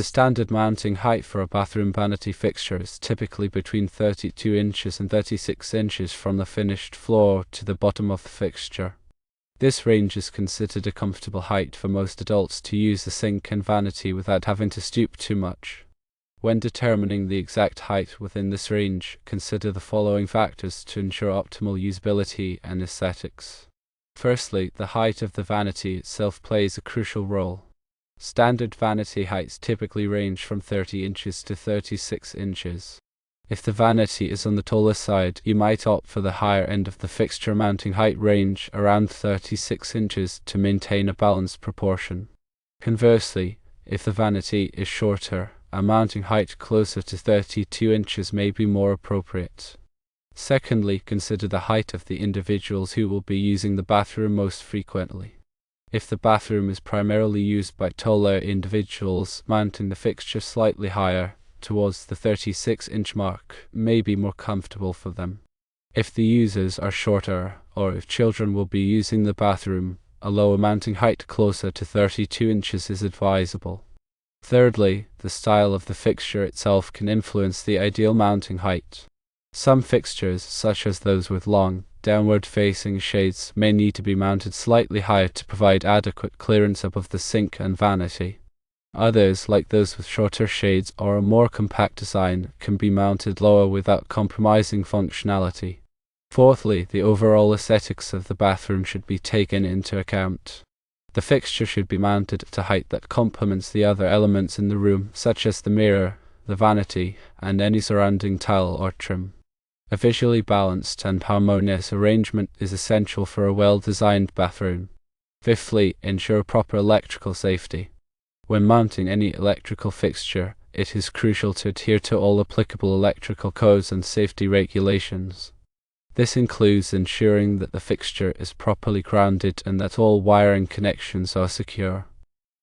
The standard mounting height for a bathroom vanity fixture is typically between 32 inches and 36 inches from the finished floor to the bottom of the fixture. This range is considered a comfortable height for most adults to use the sink and vanity without having to stoop too much. When determining the exact height within this range, consider the following factors to ensure optimal usability and aesthetics. Firstly, the height of the vanity itself plays a crucial role. Standard vanity heights typically range from 30 inches to 36 inches. If the vanity is on the taller side, you might opt for the higher end of the fixture mounting height range, around 36 inches, to maintain a balanced proportion. Conversely, if the vanity is shorter, a mounting height closer to 32 inches may be more appropriate. Secondly, consider the height of the individuals who will be using the bathroom most frequently. If the bathroom is primarily used by taller individuals, mounting the fixture slightly higher, towards the 36-inch mark, may be more comfortable for them. If the users are shorter, or if children will be using the bathroom, a lower mounting height closer to 32 inches is advisable. Thirdly, the style of the fixture itself can influence the ideal mounting height. Some fixtures, such as those with long, downward-facing shades, may need to be mounted slightly higher to provide adequate clearance above the sink and vanity. Others, like those with shorter shades or a more compact design, can be mounted lower without compromising functionality. Fourthly, the overall aesthetics of the bathroom should be taken into account. The fixture should be mounted at a height that complements the other elements in the room, such as the mirror, the vanity, and any surrounding tile or trim. A visually balanced and harmonious arrangement is essential for a well-designed bathroom. Fifthly, ensure proper electrical safety. When mounting any electrical fixture, it is crucial to adhere to all applicable electrical codes and safety regulations. This includes ensuring that the fixture is properly grounded and that all wiring connections are secure.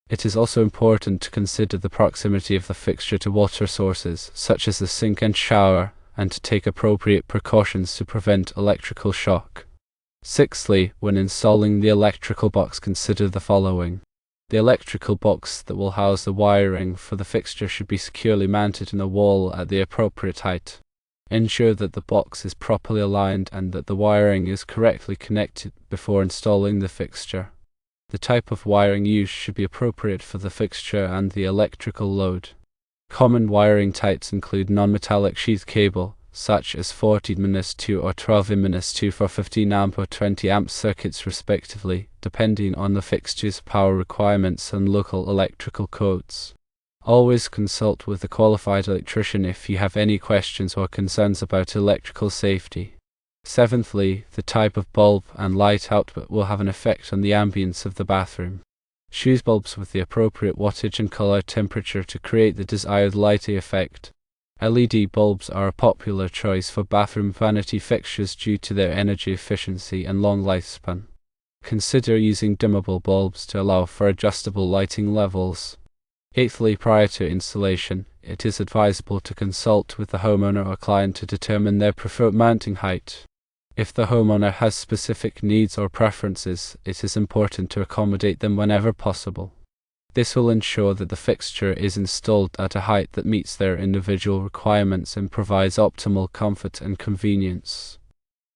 It is also important to consider the proximity of the fixture to water sources, such as the sink and shower, and to take appropriate precautions to prevent electrical shock. Sixthly, when installing the electrical box, consider the following. The electrical box that will house the wiring for the fixture should be securely mounted in the wall at the appropriate height. Ensure that the box is properly aligned and that the wiring is correctly connected before installing the fixture. The type of wiring used should be appropriate for the fixture and the electrical load. Common wiring types include non-metallic sheath cable, such as 14-2 or 12-2 for 15 amp or 20 amp circuits respectively, depending on the fixture's power requirements and local electrical codes. Always consult with a qualified electrician if you have any questions or concerns about electrical safety. Seventhly, the type of bulb and light output will have an effect on the ambience of the bathroom. Choose bulbs with the appropriate wattage and color temperature to create the desired lighting effect. LED bulbs are a popular choice for bathroom vanity fixtures due to their energy efficiency and long lifespan. Consider using dimmable bulbs to allow for adjustable lighting levels. Eighthly, prior to installation, it is advisable to consult with the homeowner or client to determine their preferred mounting height. If the homeowner has specific needs or preferences, it is important to accommodate them whenever possible. This will ensure that the fixture is installed at a height that meets their individual requirements and provides optimal comfort and convenience.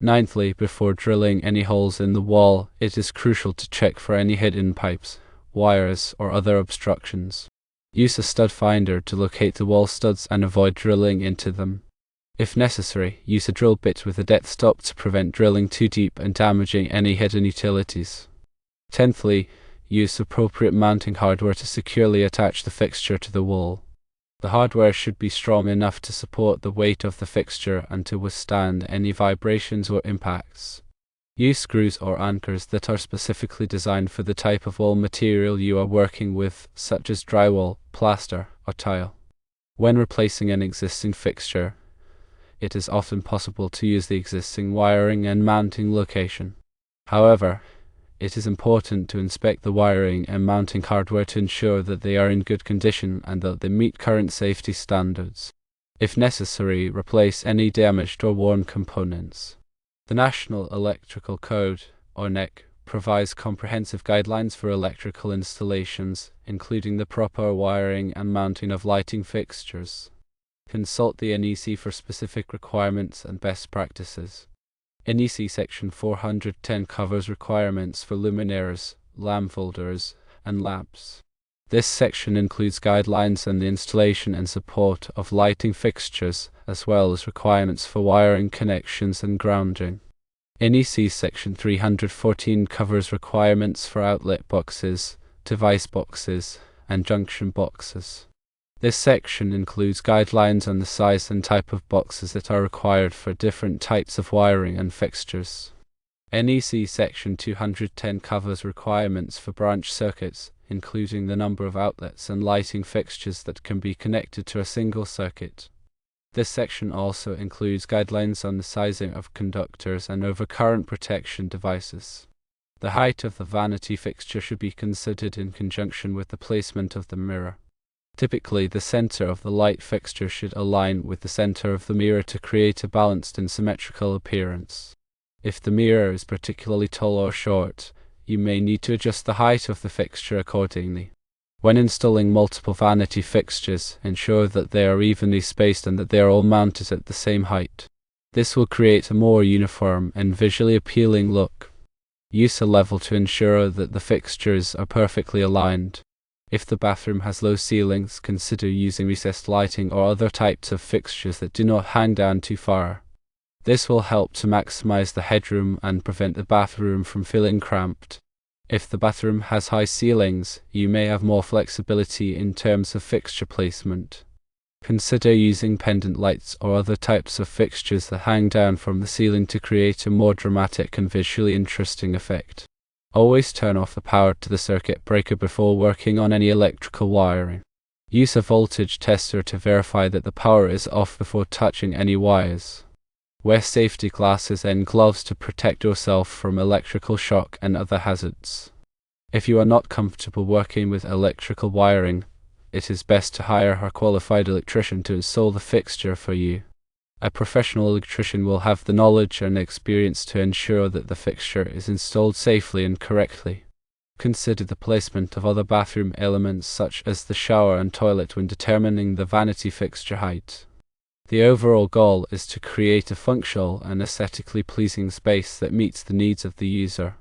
Ninthly, before drilling any holes in the wall, it is crucial to check for any hidden pipes, wires, or other obstructions. Use a stud finder to locate the wall studs and avoid drilling into them. If necessary, use a drill bit with a depth stop to prevent drilling too deep and damaging any hidden utilities. Tenthly, use appropriate mounting hardware to securely attach the fixture to the wall. The hardware should be strong enough to support the weight of the fixture and to withstand any vibrations or impacts. Use screws or anchors that are specifically designed for the type of wall material you are working with, such as drywall, plaster, or tile. When replacing an existing fixture, it is often possible to use the existing wiring and mounting location. However, it is important to inspect the wiring and mounting hardware to ensure that they are in good condition and that they meet current safety standards. If necessary, replace any damaged or worn components. The National Electrical Code, or NEC, provides comprehensive guidelines for electrical installations, including the proper wiring and mounting of lighting fixtures. Consult the NEC for specific requirements and best practices. NEC Section 410 covers requirements for luminaires, lamp holders, and lamps. This section includes guidelines on the installation and support of lighting fixtures, as well as requirements for wiring connections and grounding. NEC Section 314 covers requirements for outlet boxes, device boxes, and junction boxes. This section includes guidelines on the size and type of boxes that are required for different types of wiring and fixtures. NEC Section 210 covers requirements for branch circuits, including the number of outlets and lighting fixtures that can be connected to a single circuit. This section also includes guidelines on the sizing of conductors and overcurrent protection devices. The height of the vanity fixture should be considered in conjunction with the placement of the mirror. Typically, the center of the light fixture should align with the center of the mirror to create a balanced and symmetrical appearance. If the mirror is particularly tall or short, you may need to adjust the height of the fixture accordingly. When installing multiple vanity fixtures, ensure that they are evenly spaced and that they are all mounted at the same height. This will create a more uniform and visually appealing look. Use a level to ensure that the fixtures are perfectly aligned. If the bathroom has low ceilings, consider using recessed lighting or other types of fixtures that do not hang down too far. This will help to maximize the headroom and prevent the bathroom from feeling cramped. If the bathroom has high ceilings, you may have more flexibility in terms of fixture placement. Consider using pendant lights or other types of fixtures that hang down from the ceiling to create a more dramatic and visually interesting effect. Always turn off the power to the circuit breaker before working on any electrical wiring. Use a voltage tester to verify that the power is off before touching any wires. Wear safety glasses and gloves to protect yourself from electrical shock and other hazards. If you are not comfortable working with electrical wiring, it is best to hire a qualified electrician to install the fixture for you. A professional electrician will have the knowledge and experience to ensure that the fixture is installed safely and correctly. Consider the placement of other bathroom elements such as the shower and toilet when determining the vanity fixture height. The overall goal is to create a functional and aesthetically pleasing space that meets the needs of the user.